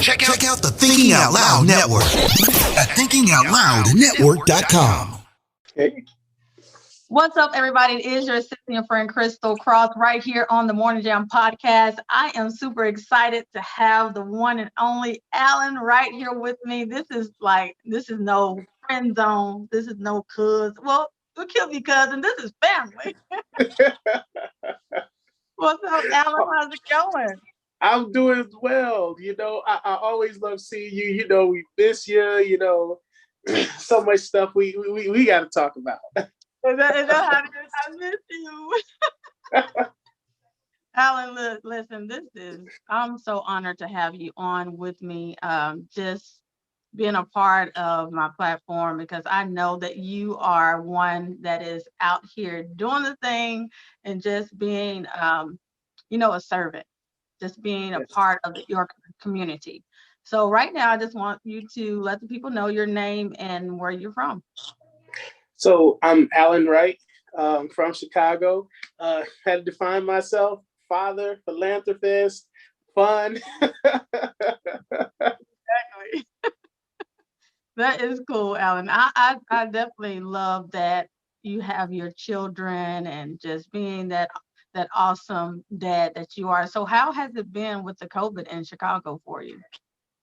Check out the Thinking Out Loud Network at thinkingoutloudnetwork.com. Okay. What's up, everybody? It is your sister and friend Crystal Cross right here on the Morning Jam podcast. I am super excited to have the one and only Alan Wright here with me. This is no friend zone. This is no cuz. Well, we could be cousin. This is family. What's up, Alan? How's it going? I'm doing well. I always love seeing you. We miss you. So much stuff we got to talk about. Is that how it is? I miss you. Alan, listen, I'm so honored to have you on with me, just being a part of my platform, because I know that you are one that is out here doing the thing and just being, a servant, just being a part of your community. So right now, I just want you to let the people know your name and where you're from. So I'm Alan Wright, from Chicago. Had to define myself: father, philanthropist, fun. Exactly. That is cool, Alan. I definitely love that you have your children and just being that awesome dad that you are. So how has it been with the COVID in Chicago for you?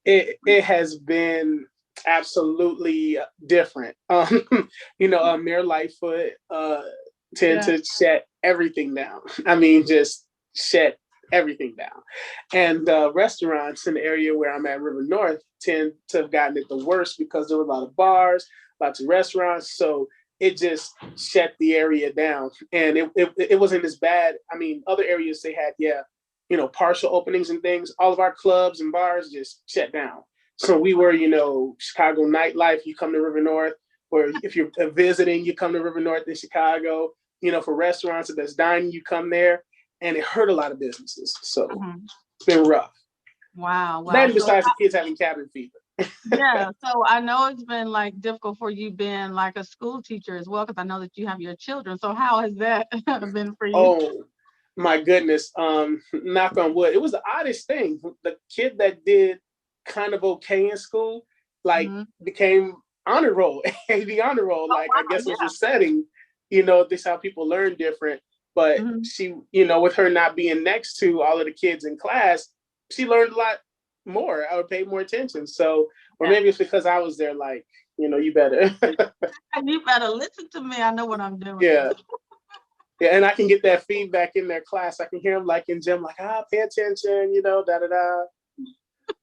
It has been absolutely different. Mayor Lightfoot tend to shut everything down. I mean, just shut everything down. And restaurants in the area where I'm at, River North, tend to have gotten it the worst because there were a lot of bars, lots of restaurants. So it just shut the area down. And it wasn't as bad. I mean, other areas they had, partial openings and things. All of our clubs and bars just shut down. So we were, Chicago nightlife, you come to River North, or if you're visiting, you come to River North in Chicago. For restaurants, if there's dining, you come there. And it hurt a lot of businesses. So It's been rough. Wow. Then besides the kids having cabin fever. Yeah. So I know it's been difficult for you being like a school teacher as well, because I know that you have your children. So how has that been for you? Oh, my goodness. Knock on wood. It was the oddest thing. The kid that did kind of okay in school, became honor roll, AV honor roll. Wow, I guess it was the setting. This is how people learn different. But she, with her not being next to all of the kids in class, she learned a lot more. I would pay more attention. So, or maybe it's because I was there, you better. You better listen to me. I know what I'm doing. Yeah. Yeah, and I can get that feedback in their class. I can hear them in gym, pay attention, da-da-da.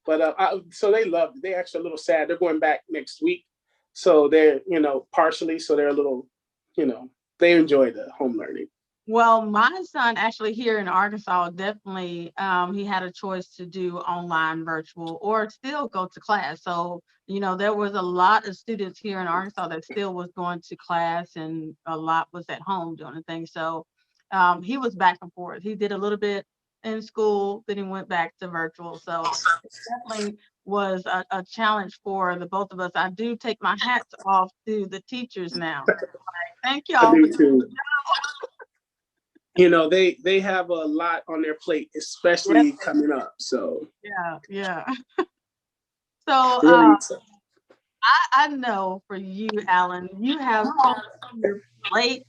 But so they loved it. They actually a little sad. They're going back next week. So they're, partially, so they're a little, they enjoy the home learning. Well, my son actually here in Arkansas, definitely, he had a choice to do online virtual or still go to class. So, there was a lot of students here in Arkansas that still was going to class, and a lot was at home doing the thing. So he was back and forth. He did a little bit in school, then he went back to virtual. So it definitely was a challenge for the both of us. I do take my hats off to the teachers now. Thank y'all. I do too. They have a lot on their plate, especially coming up. So yeah. So I know for you, Alan, you have so much on your plate.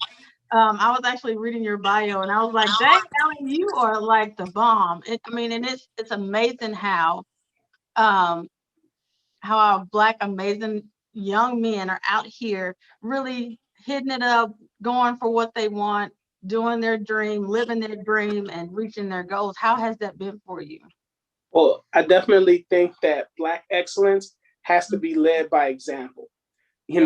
I was actually reading your bio, and I was like, "Dang, Alan, you are like the bomb." And it's amazing how our Black amazing young men are out here really hitting it up, going for what they want, doing their dream, living their dream, and reaching their goals. How has that been for you? Well, I definitely think that Black excellence has to be led by example. You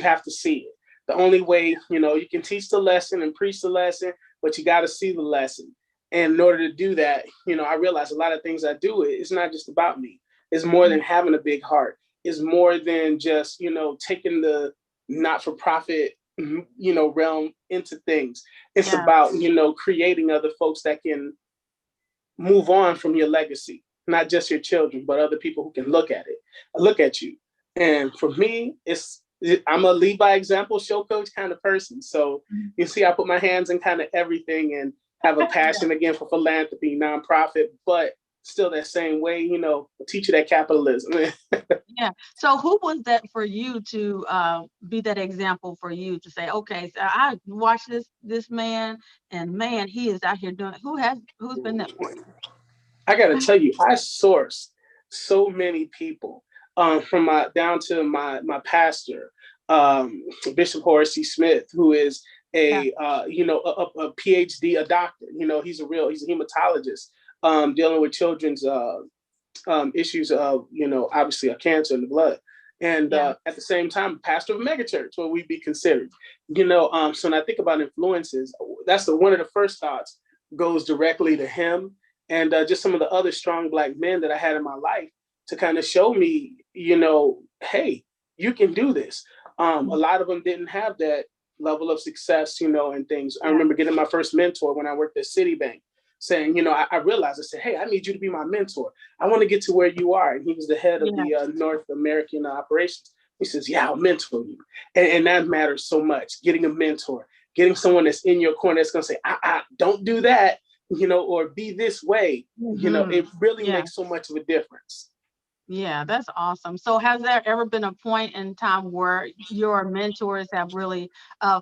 have to see it. The only way, you can teach the lesson and preach the lesson, but you got to see the lesson. And in order to do that, I realize a lot of things I do, it's not just about me. It's more than having a big heart. It's more than just, taking the not-for-profit, realm into things. It's about, creating other folks that can move on from your legacy, not just your children, but other people who can look at you. And for me, I'm a lead by example, show coach kind of person. So you see, I put my hands in kind of everything and have a passion again for philanthropy, nonprofit, but still that same way, teach you that capitalism. Yeah. So who was that for you to be that example for you to say, okay, so I watched this man, and man, he is out here doing it. Who's been that for you? I got to tell you, I sourced so many people, from my down to my pastor, Bishop Horace C. Smith, who is Yeah. a PhD, a doctor. He's a hematologist, dealing with children's issues of, obviously a cancer in the blood. And Yeah. at the same time, pastor of a megachurch, what we'd be considered. So when I think about influences, that's one of the first thoughts goes directly to him, and just some of the other strong Black men that I had in my life to kind of show me, hey, you can do this. A lot of them didn't have that level of success, and things. I remember getting my first mentor when I worked at Citibank, saying, I realized, I said, hey, I need you to be my mentor. I want to get to where you are. And he was the head of the North American operations. He says, yeah, I'll mentor you. And that matters so much, getting a mentor, getting someone that's in your corner that's going to say, don't do that, or be this way. It really makes so much of a difference. Yeah, that's awesome. So has there ever been a point in time where your mentors have really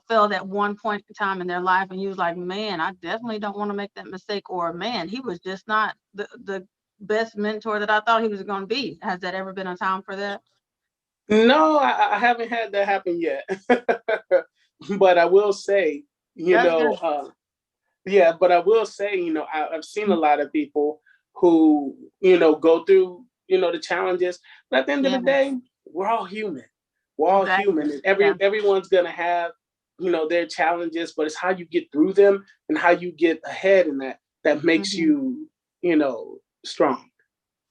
failed at one point in time in their life, and you was like, man, I definitely don't want to make that mistake, or man, he was just not the best mentor that I thought he was going to be? Has that ever been a time for that? No, I haven't had that happen yet. But I will say, That's good. but I will say, I've seen a lot of people who, go through, the challenges. But at the end of Yeah, the day, we're all human. We're all exactly. human. And Yeah. everyone's going to have, their challenges, but it's how you get through them and how you get ahead in that makes Mhm. you, strong.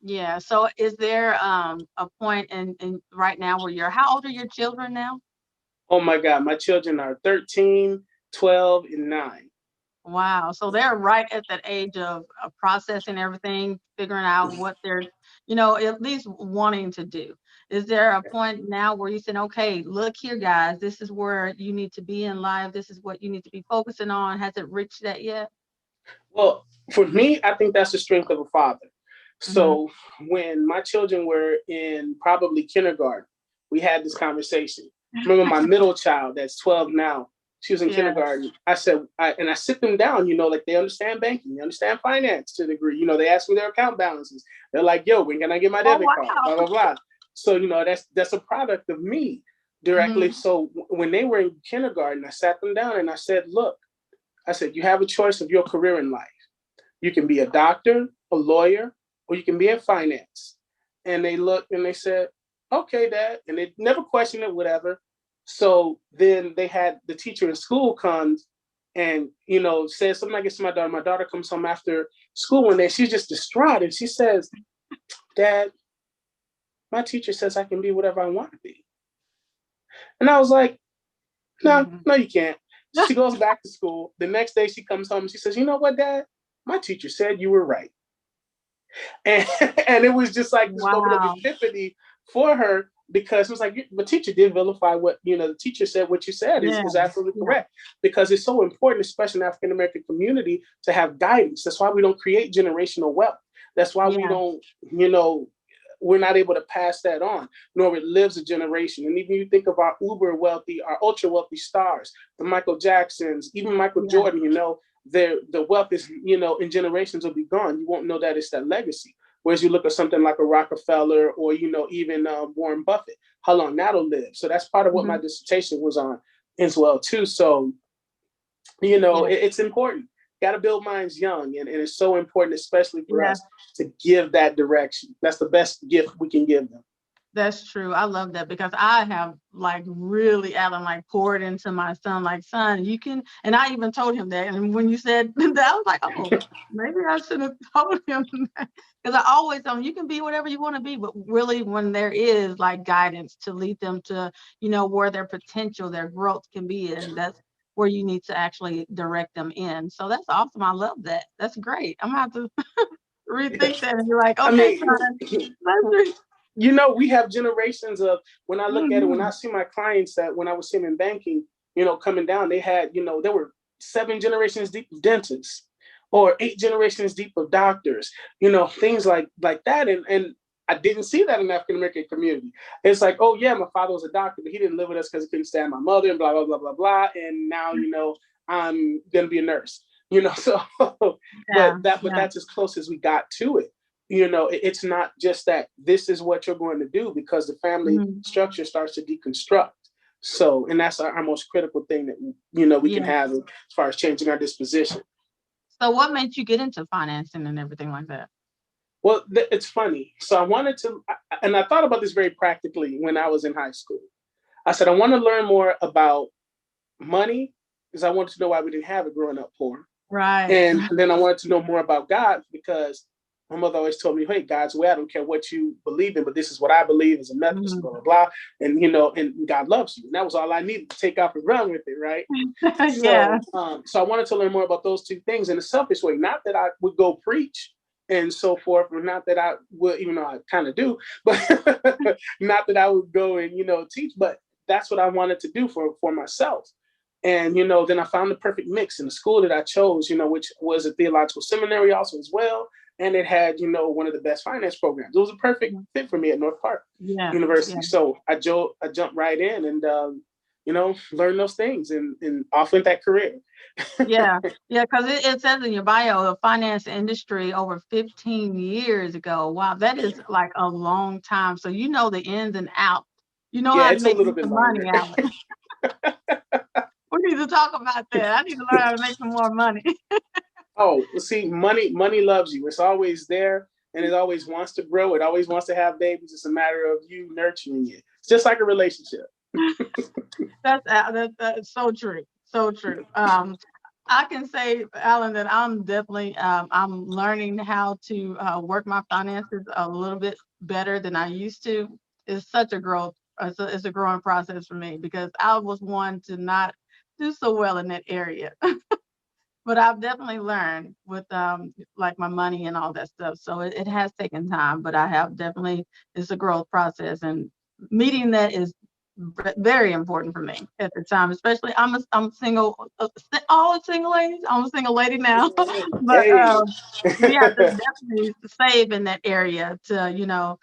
Yeah. So is there a point in right now where how old are your children now? Oh my God, my children are 13, 12, and 9. Wow. So they're right at that age of processing everything, figuring out what they're, at least wanting to do. Is there a point now where you said, okay, look here, guys, this is where you need to be in life. This is what you need to be focusing on. Has it reached that yet? Well, for me, I think that's the strength of a father. Hmm. So when my children were in probably kindergarten, we had this conversation. Remember my middle child that's 12 now, she was in Yeah. kindergarten. I said, I sit them down, like they understand banking, they understand finance to a degree. They ask me their account balances. They're like, yo, when can I get my Oh, debit card? Blah, wow. blah, blah. So, that's a product of me directly. Hmm. So when they were in kindergarten, I sat them down and I said, look, I said, you have a choice of your career in life. You can be a doctor, a lawyer, or you can be in finance. And they looked and they said, okay, Dad. And they never questioned it, whatever. So then they had the teacher in school comes and, says something like this to my daughter. My daughter comes home after school one day. She's just distraught. And she says, Dad, my teacher says I can be whatever I want to be. And I was like, no, Hmm. no, you can't. So she goes back to school. The next day she comes home and she says, you know what, Dad? My teacher said you were right. And, and it was just like this moment of Wow. epiphany for her, because it was like, the teacher did vilify what, the teacher said, what you said Yeah. is absolutely Yeah. correct, because it's so important, especially in the African American community, to have guidance. That's why we don't create generational wealth. That's why we Yeah. don't, we're not able to pass that on, nor it lives a generation. And even you think of our uber wealthy, our ultra wealthy stars, the Michael Jacksons, even Michael Yeah. Jordan, the wealth is, in generations will be gone. You won't know that it's that legacy. Whereas you look at something like a Rockefeller or, even Warren Buffett, how long that'll live. So that's part of what my Hmm. dissertation was on as well, too. So, Yeah. it's important. Got to build minds young. And it's so important, especially for Yeah. us, to give that direction. That's the best gift we can give them. That's true. I love that because I have like really, Alan, like poured into my son, like, son, you can, and I even told him that. And when you said that, I was like, oh, maybe I should have told him that. Because I always tell him, you can be whatever you want to be, but really when there is like guidance to lead them to, where their potential, their growth can be, and that's where you need to actually direct them in. So that's awesome. I love that. That's great. I'm gonna have to rethink that and be like, I okay, mean, son, let's we have generations of, when I look at it, when I Mhm. see my clients that when I was sitting in banking, coming down, they had, there were 7 generations deep dentists. or 8 generations deep of doctors, things like that. And I didn't see that in the African American community. It's like, oh yeah, my father was a doctor, but he didn't live with us because he couldn't stand my mother and blah, blah, blah, blah, blah. And now, I'm going to be a nurse, so, Yeah, but yeah. that's as close as we got to it. It's not just that this is what you're going to do, because the family Mhm. structure starts to deconstruct. So, and that's our most critical thing that, we can Yeah. have as far as changing our disposition. So what made you get into financing and everything like that? Well, it's funny. So I wanted to, and I thought about this very practically when I was in high school. I said, I want to learn more about money because I wanted to know why we didn't have it growing up poor. Right. And then I wanted to know more about God because my mother always told me, hey, God's way. I don't care what you believe in, but this is what I believe as a Methodist, Mhm. blah, blah, blah. And, and God loves you. And that was all I needed to take off and run with it, right? Yeah. So I wanted to learn more about those two things in a selfish way. Not that I would go preach and so forth, or not that I would, even though I kind of do, but not that I would go and, teach, but that's what I wanted to do for myself. And, then I found the perfect mix in the school that I chose, which was a theological seminary also as well. And it had, one of the best finance programs. It was a perfect fit for me at North Park Yeah. University. Yeah. So I jumped right in and, learn those things and off went that career. Yeah. Yeah. Because it says in your bio, the finance industry over 15 years ago. Wow, that is like a long time. So you know the ins and outs. You know Yeah, how to it's a make little bit some longer. money out. We need to talk about that. I need to learn how to make some more money. Oh, see, money loves you. It's always there and it always wants to grow. It always wants to have babies. It's a matter of you nurturing it. It's just like a relationship. That's so true. So true. I can say, Alan, that I'm definitely I'm learning how to work my finances a little bit better than I used to. It's such a growth. It's a growing process for me because I was one to not do so well in that area. But I've definitely learned with like my money and all that stuff. So it has taken time, but I have definitely it's a growth process and meeting that is very important for me at the time. Especially I'm single, all single ladies. I'm a single lady now, but Hey. we have to definitely save in that area to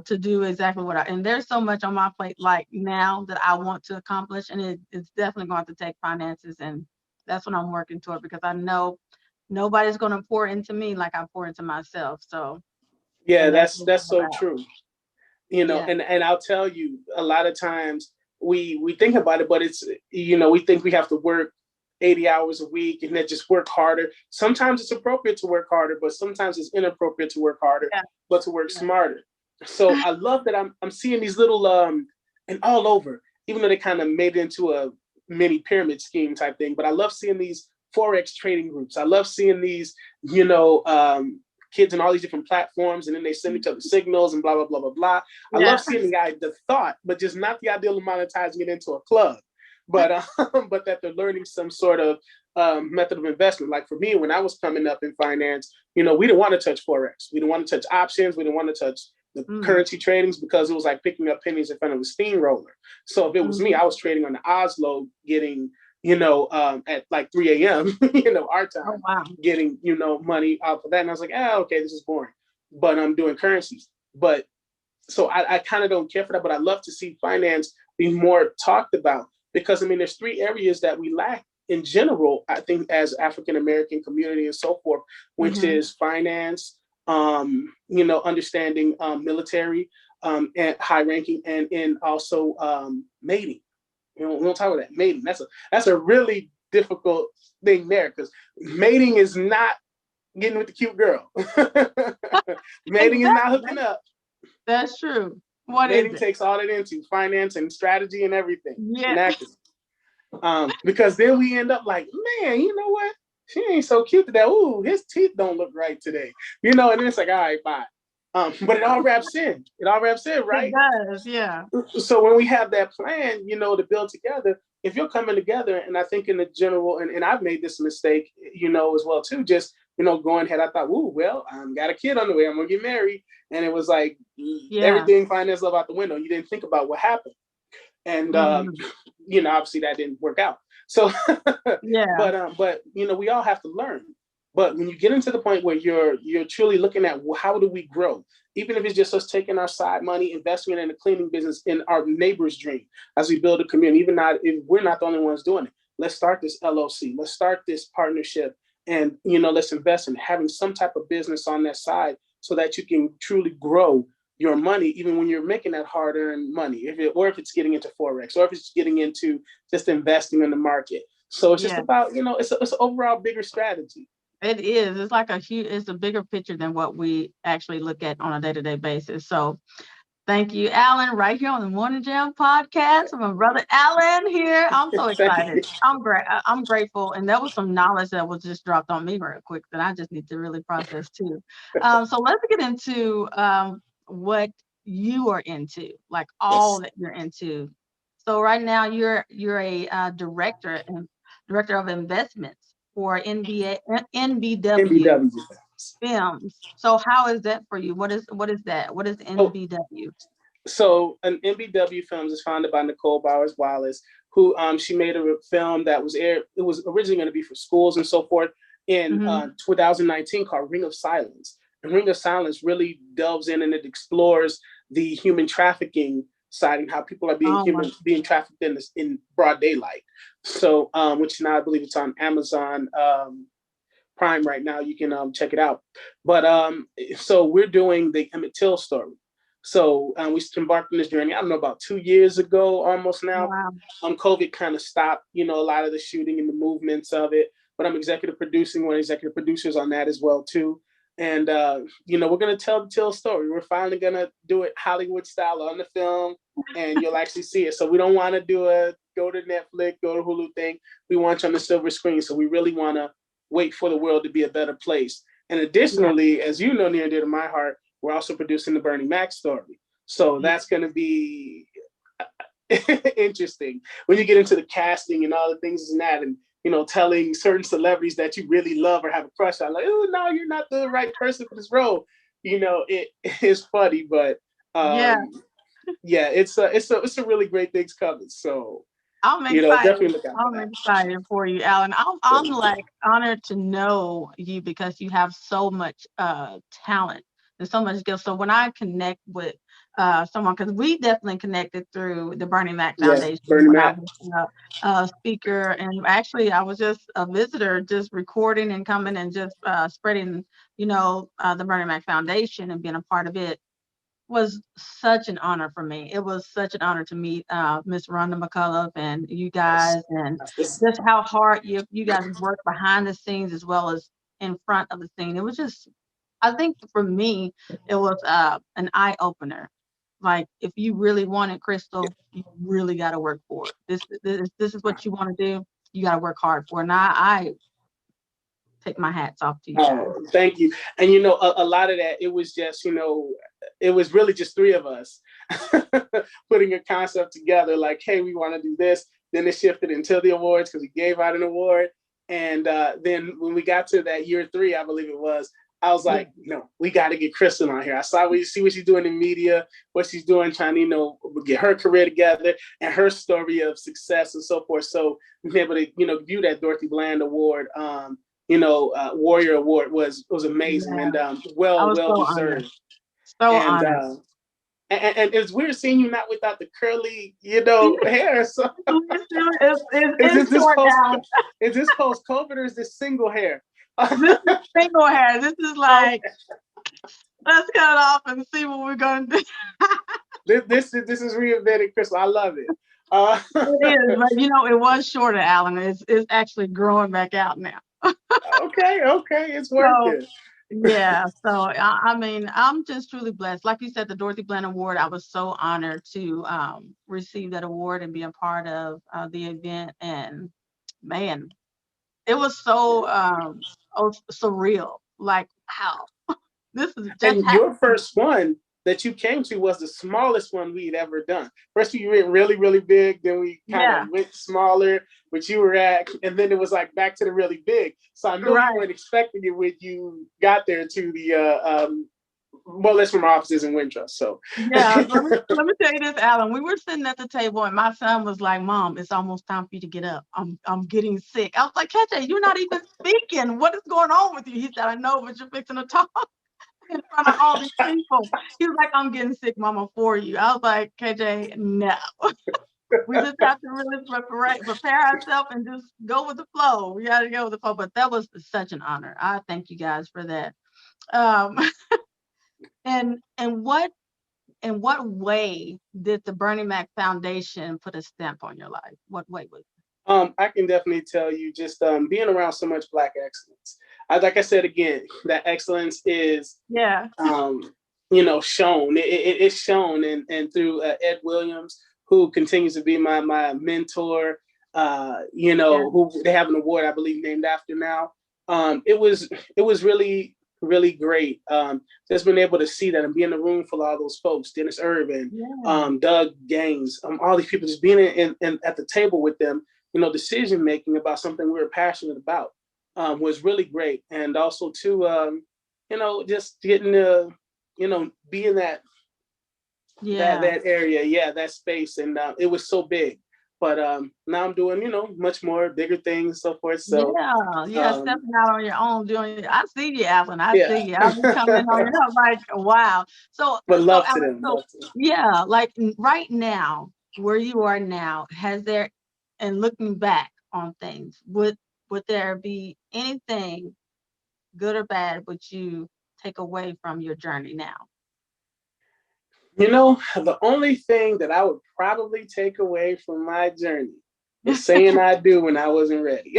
to do exactly what and there's so much on my plate like now that I want to accomplish, and it's definitely going to take finances and that's what I'm working toward because I know nobody's going to pour into me like I pour into myself. So, Yeah, and that's that's what it's that's all so about. true. Yeah. And I'll tell you, a lot of times we think about it, but it's we think we have to work 80 hours a week and then just work harder. Sometimes it's appropriate to work harder, but sometimes it's inappropriate to work harder, Yeah. but to work Yeah. smarter. So I love that I'm seeing these little and all over, even though they kind of made it into a mini pyramid scheme type thing. But I love seeing these forex trading groups. I love seeing these, kids in all these different platforms, and then they send each other signals and blah blah blah blah blah. I love Yeah. seeing the thought, but just not the ideal of monetizing it into a club, but but that they're learning some sort of method of investment. Like for me, when I was coming up in finance, we didn't want to touch forex, we didn't want to touch options, we didn't want to touch the Mm. currency tradings because it was like picking up pennies in front of a steamroller. So if it was me, Mhm. I was trading on the Oslo, getting at like 3 a.m. Our Oh time, wow. getting money off of that, and I was like, okay, this is boring. But I'm doing currencies. But so I kind of don't care for that, but I love to see finance be more talked about because I mean, there's 3 areas that we lack in general. I think as African American community and so forth, which Mhm. is finance, understanding military, and high ranking, and in also mating. We don't talk about that mating. That's a really difficult thing there because mating is not getting with the cute girl. Mating is not hooking Exactly. up. That's true. What is Mating it? takes all that into finance and strategy and everything Yeah. and acting. Because then we end up like, man, you know what? She ain't so cute today. Ooh, his teeth don't look right today. And then it's like, all right, bye. But it all wraps in. It all wraps in, It right? does. Yeah. So when we have that plan, to build together, if you're coming together, and I think in the general, and I've made this mistake, as well too, just, going ahead, I thought, ooh, well, I got a kid on the way, I'm gonna get married. And it was like Yeah. everything finance love out the window. You didn't think about what happened. And Mhm. obviously that didn't work out. So Yeah. but we all have to learn. But when you get into the point where you're truly looking at, well, how do we grow? Even if it's just us taking our side money, investing in a cleaning business in our neighbor's dream as we build a community, even not if we're not the only ones doing it. Let's start this LLC. Let's start this partnership, and let's invest in having some type of business on that side so that you can truly grow your money, even when you're making that hard-earned money, if it's getting into forex, or if it's getting into just investing in the market. So it's just Yeah, about it's an overall bigger strategy. it is. It's like it's a bigger picture than what we actually look at on a day-to-day basis. So thank you, Alan, right here on the Morning Jam podcast. My brother Alan here. I'm so Thank excited. you. I'm grateful. And that was some knowledge that was just dropped on me real quick that I just need to really process too. So let's get into what you are into, like all Yes. that you're into. So right now you're a director of investments for NBW NBW. Films. So how is that for you? What is that? What is Oh, NBW? so an NBW Films is founded by Nicole Bowers Wallace, who she made a film that was aired. It was originally going to be for schools and so forth in Hmm. 2019 called Ring of Silence. And Ring of Silence really delves in and it explores the human trafficking side and how people are Oh my. being trafficked in broad daylight. So, which now I believe it's on Amazon Prime right now. You can check it out. But so we're doing the Emmett Till story. So we embarked on this journey, I don't know, about 2 years ago, almost now. Wow. COVID kind of stopped, a lot of the shooting and the movements of it. But I'm executive producing, one of the executive producers on that as well, too. And, we're going to tell the Till story. We're finally going to do it Hollywood style on the film, and you'll actually see it. So we don't want to go to Netflix, go to Hulu thing. We want you on the silver screen. So we really want to wait for the world to be a better place. And Yeah. additionally, as you know, near and dear to my heart, we're also producing the Bernie Mac story. So Yeah. that's going to be interesting when you get into the casting and all the things and that, and telling certain celebrities that you really love or have a crush on, like, oh no, you're not the right person for this role. It is funny, but Yeah. yeah, it's a really great things coming. So I'm excited. definitely look out for I'm that. excited for you, Alan. I'm like honored to know you because you have so much talent and so much skill. So when I connect with someone, because we definitely connected through the Burning Mac Yeah, Foundation Bernie when I Mac. was a speaker, and actually I was just a visitor, just recording and coming and just spreading, the Burning Mac Foundation and being a part of it was such an honor for me. It was such an honor to meet Miss Rhonda McCullough and you Yes. guys, and That's this. just how hard you guys work behind the scenes as well as in front of the scene. It was just, I think for me, it was an eye opener. Like if you really want it, Crystal, you really got to work for it. This is what you want to do. You got to work hard for it. And I take my hats off to you guys. Oh, thank you. And a lot of that, it was just, it was really just three of us putting a concept together, like, hey, we want to do this. Then it shifted into the awards because we gave out an award. And then when we got to that year three, I believe it was, I was Yeah. like, no, we got to get Kristen on here. I see what she's doing in media, what she's doing, trying to, get her career together and her story of success and so forth. So we've been able to, view that Dorothy Bland Award, Warrior Award was amazing Yeah. and I well was so honored. deserved. So And honored. and it's weird seeing you not without the curly, hair. So is It's this short post now. is this post COVID or is this single hair? This is single hair. This is like, Okay. let's cut it off and see what we're gonna do. This is reinvented Crystal. I love it. It is, but it was shorter, Alan. It's actually growing back out now. okay, it's worth So it. yeah, so I mean, I'm just truly blessed. Like you said, the Dorothy Bland Award, I was so honored to receive that award and be a part of the event. And man, it was so surreal. Like, wow, this is just And your happening. first one that you came to was the smallest one we'd ever done. First, we went really, really big. Then we kind of Yeah, went smaller, which you were at. And then it was like back to the really big. So I know you right. weren't expecting it when you got there to the Well, that's from our offices in Wintrust. So Yeah, let me tell you this, Alan. We were sitting at the table, and my son was like, "Mom, it's almost time for you to get up. I'm getting sick." I was like, "KJ, you're not even speaking. What is going on with you?" He said, "I know, but you're fixing to talk in front of all these people." He was like, "I'm getting sick, Mama, for you." I was like, "KJ, no." We just have to really prepare ourselves and just go with the flow. We got to go with the flow. But that was such an honor. I thank you guys for that. Um, and what way did the Bernie Mac Foundation put a stamp on your life? What way was it? I can definitely tell you just being around so much Black excellence. Like I said again, that excellence is Yeah. shown. It's shown and through Ed Williams, who continues to be my mentor. Yeah. Who they have an award I believe named after now. It was really great. Just being able to see that and be in the room full of all those folks, Dennis Irvin, Yeah. Doug Gaines, all these people, just being in at the table with them, decision making about something we were passionate about, was really great. And also too, just getting to, be in Yeah. that area, yeah, that space, and it was so big. But now I'm doing, much more bigger things, so forth. So Yeah. Yeah. um, Stepping out on your own, doing. I see you, Alan. I yeah, see you. I'll be coming in on your help. Like, wow. So, but so love to Alan. them, So, love to them. yeah. Like right now, where you are now, has there, and looking back on things, would there be anything good or bad would you take away from your journey now? The only thing that I would probably take away from my journey is saying I do when I wasn't ready.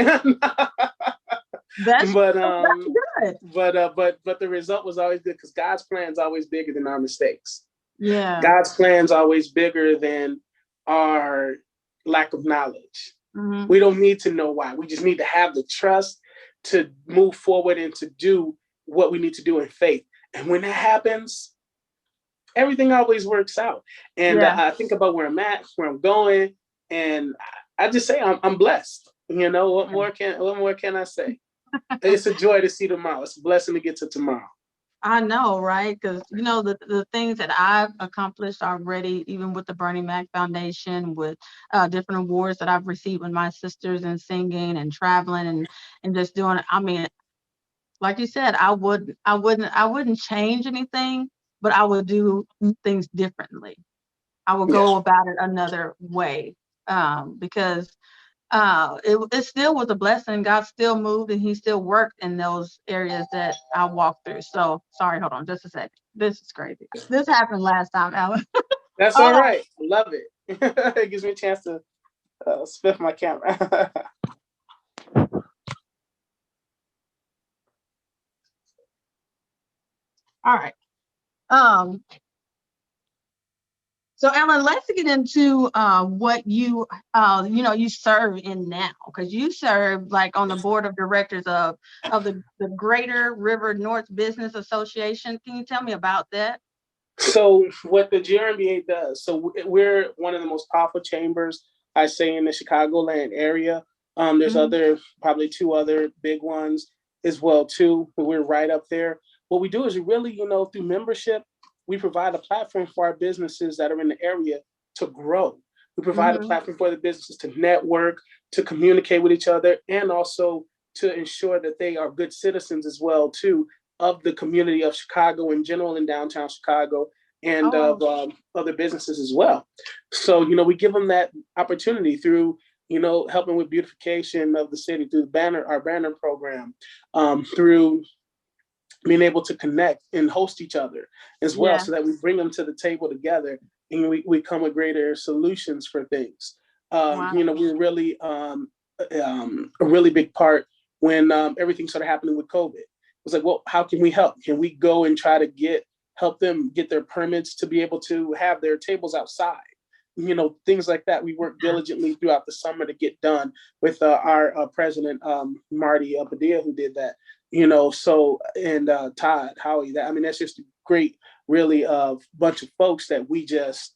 That's but good. but the result was always good because God's plan is always bigger than our mistakes. Yeah. God's plan is always bigger than our lack of knowledge. Hmm. We don't need to know why. We just need to have the trust to move forward and to do what we need to do in faith. And when that happens, everything always works out. And Yeah. I think about where I'm at, where I'm going, and I just say I'm blessed. What more can I say? It's a joy to see tomorrow. It's a blessing to get to tomorrow. I know, right? Because the things that I've accomplished already, even with the Bernie Mac Foundation, with different awards that I've received with my sisters and singing and traveling and just doing it. I mean, like you said, I wouldn't change anything, but I would do things differently. I would Yeah. go about it another way, because it still was a blessing. God still moved and he still worked in those areas that I walked through. So sorry, hold on just a second. This is crazy. This happened last time, Alan. That's all Hold on. right. I love it. It gives me a chance to spiff my camera. All right. Um, so Alan, let's get into what you serve in now, because you serve like on the board of directors of the Greater River North Business Association. Can you tell me about that? So what the GRMBA does, so we're one of the most powerful chambers, I say, in the Chicagoland area. There's Mhm. probably two other big ones as well too. We're right up there. What we do is we really, through membership, we provide a platform for our businesses that are in the area to grow. We provide a Mhm. platform for the businesses to network, to communicate with each other, and also to ensure that they are good citizens as well too of the community of Chicago in general in downtown Chicago and Oh, of other businesses as well. So, we give them that opportunity through, helping with beautification of the city through our banner program, through being able to connect and host each other as well, yeah. so that we bring them to the table together and we come with greater solutions for things. Wow. We're really a really big part when everything started happening with COVID. It was like, well, how can we help? Can we go and try to help them get their permits to be able to have their tables outside? Things like that. We worked Yeah. diligently throughout the summer to get done with our president, Marty Padilla, who did that. So, and Todd Howie. That's just a great, really, bunch of folks that we just,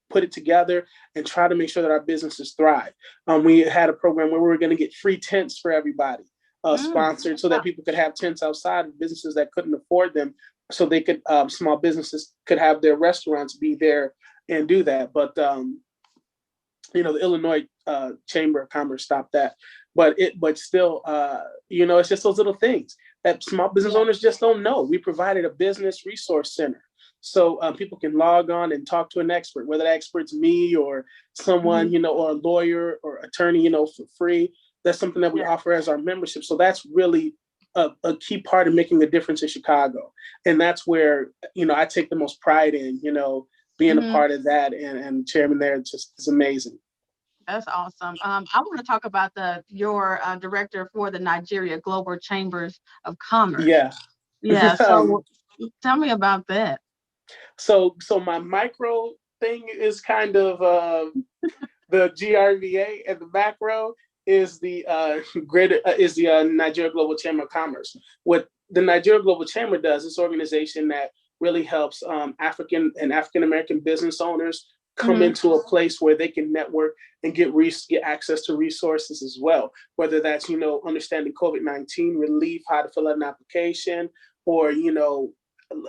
put it together and try to make sure that our businesses thrive. We had a program where we were going to get free tents for everybody, Mm. sponsored, so that people could have tents outside of businesses that couldn't afford them so they could, small businesses could have their restaurants be there and do that. But the Illinois Chamber of Commerce stopped that. But still, it's just those little things that small business owners just don't know. We provided a business resource center, so people can log on and talk to an expert, whether that expert's me or someone, or a lawyer or attorney, for free. That's something that we offer as our membership. So that's really a key part of making a difference in Chicago, and that's where I take the most pride in, being a part of that, and chairman there. It's amazing. That's awesome. I want to talk about your director for the Nigeria Global Chambers of Commerce. Yeah. Yeah. So tell me about that. So my micro thing is kind of the GRVA, and the macro is the Nigeria Global Chamber of Commerce. What the Nigeria Global Chamber does, this organization that really helps African and African American business owners come into a place where they can network and get access to resources as well. Whether that's understanding COVID-19 relief, how to fill out an application, or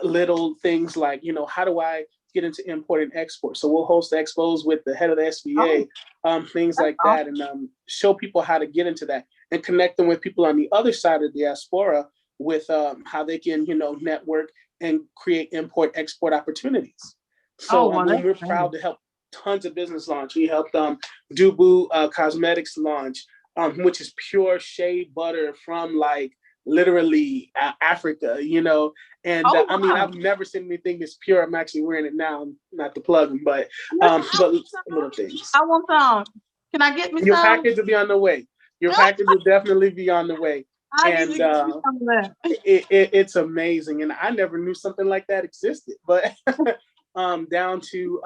little things like how do I get into import and export. So we'll host expos with the head of the SBA, things like that, and show people how to get into that, and connect them with people on the other side of the diaspora with how they can network and create import export opportunities. So we're proud to help tons of business launch. We helped Dubu Cosmetics launch, which is pure shea butter from like literally Africa, and I mean, I've never seen anything this pure. I'm actually wearing it now, not to plug them, but little things. I want some. Can I get me Your some? package will be on the way. Your package will definitely be on the way. And it's amazing, and I never knew something like that existed. But down to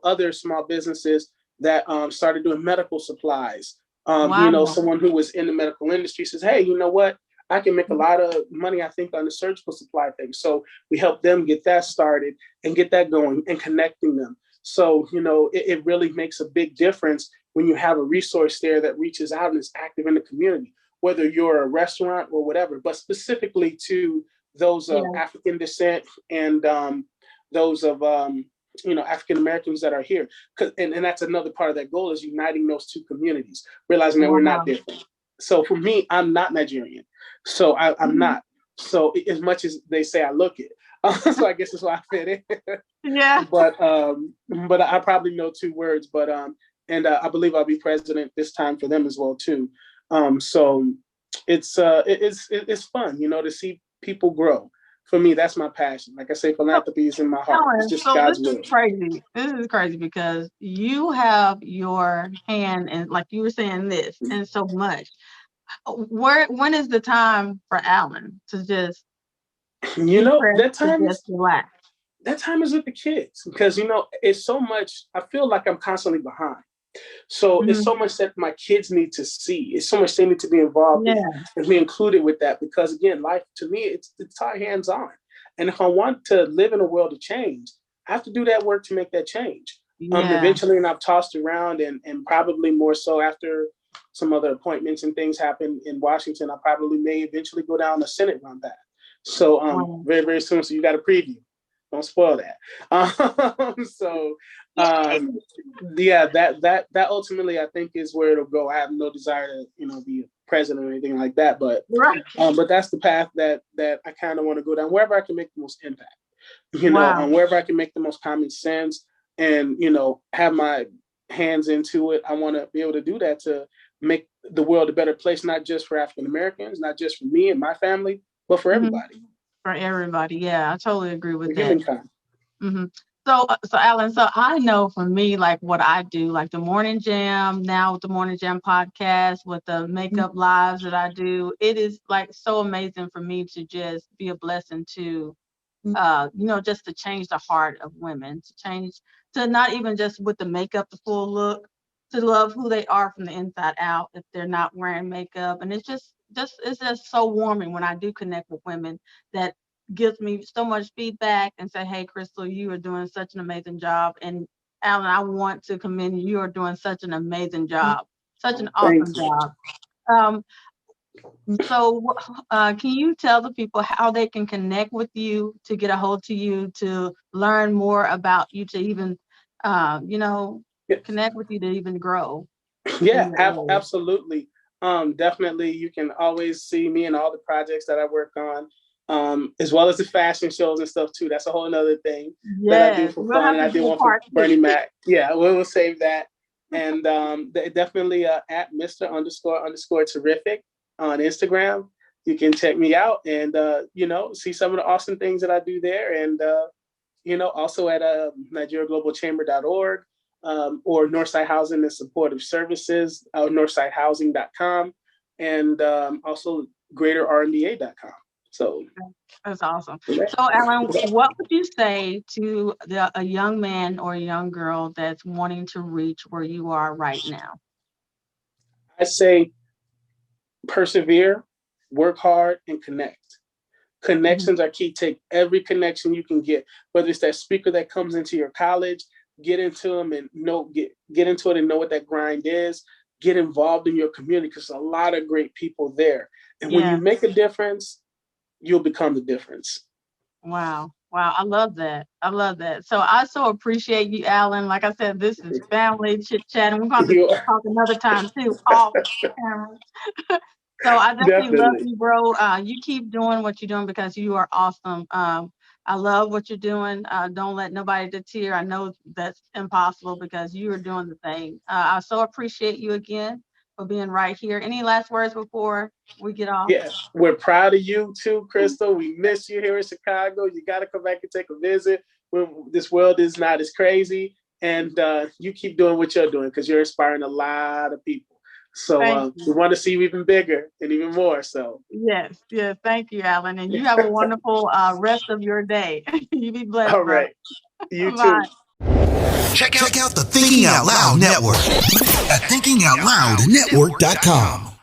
other small businesses that started doing medical supplies. Someone who was in the medical industry says, "Hey, you know what? I can make a lot of money, I think, on the surgical supply thing." So we help them get that started and get that going and connecting them. So it really makes a big difference when you have a resource there that reaches out and is active in the community, whether you're a restaurant or whatever, but specifically to those of African descent and those of African Americans that are here. And that's another part of that goal, is uniting those two communities, realizing that we're not different. So for me, I'm not Nigerian, so I'm not. So as much as they say I look it, so I guess that's why I fit in. Yeah. But I probably know 2 words, but and I believe I'll be president this time for them as well too. So it's fun, to see people grow. For me, that's my passion. Like I say, philanthropy is in my heart. It's just God's will. This is crazy because you have your hand in, like you were saying, this and so much. When is the time for Alan to just that time just relax? That time is with the kids, because it's so much. I feel like I'm constantly behind. So it's so much that my kids need to see. It's so much they need to be involved in and be included with that. Because again, life to me, it's all hands on. And if I want to live in a world of change, I have to do that work to make that change. Eventually, and I've tossed around, and probably more so after some other appointments and things happen in Washington, I probably may eventually go down the Senate run path. So very, very soon. So you got a preview. Don't spoil that. That ultimately, I think, is where it'll go. I have no desire to, be a president or anything like that, but that's the path that I kind of want to go down, wherever I can make the most impact, wherever I can make the most common sense, and have my hands into it. I want to be able to do that to make the world a better place, not just for African Americans, not just for me and my family, but for everybody. For everybody, yeah, I totally agree with that. Humankind. So Alan, so I know for me, like what I do, like the Morning Jam, now with the Morning Jam podcast, with the makeup lives that I do, it is like so amazing for me to just be a blessing to, just to change the heart of women, to not even just with the makeup, the full look, to love who they are from the inside out if they're not wearing makeup. And it's just so warming when I do connect with women that gives me so much feedback and say, "Hey, Crystal, you are doing such an amazing job." And Alan, I want to commend you. You are doing such an amazing job, such an awesome job. So, can you tell the people how they can connect with you, to get a hold to you, to learn more about you, to even, you know, Yeah, connect with you to even grow in yeah, your area? absolutely. Definitely, you can always see me in all the projects that I work on, as well as the fashion shows and stuff too. That's a whole another thing that I do Yes, for we'll fun, have and to I did do a one for part two. Bernie Mac. Yeah, we'll save that. And definitely at Mr. underscore terrific on Instagram. You can check me out and see some of the awesome things that I do there, and also at NigeriaGlobalChamber.org, or Northside Housing and Supportive Services, NorthsideHousing.com, and also GreaterRMBA.com. So, That's awesome. yeah. So, Alan, what would you say to a young man or a young girl that's wanting to reach where you are right now? I say persevere, work hard, and connect. Mhm. Connections are key. Take every connection you can get, whether it's that speaker that comes into your college, get into them and get into it and know what that grind is. Get involved in your community because there's a lot of great people there. And when you Yeah. make a difference, you'll become the difference. Wow. Wow. I love that. I love that. So I so appreciate you, Alan. Like I said, this is family chit chat, and we're going to You talk another time too, off camera. So I definitely love definitely. you, bro. You keep doing what you're doing because you are awesome. I love what you're doing. Don't let nobody deter. I know that's impossible because you are doing the thing. I so appreciate you again for being right here. Any last words before we get off? Yeah, we're proud of you too, Crystal. We miss you here in Chicago. You got to come back and take a visit. This world is not as crazy, and you keep doing what you're doing because you're inspiring a lot of people. So Thank you. we want to see you even bigger and even more. So, Yes, yes. Thank you, Alan. And you have a wonderful rest of your day. You be blessed, all brother. right, you too. Bye. Check out the Thinking Out Loud Network at thinkingoutloudnetwork.com.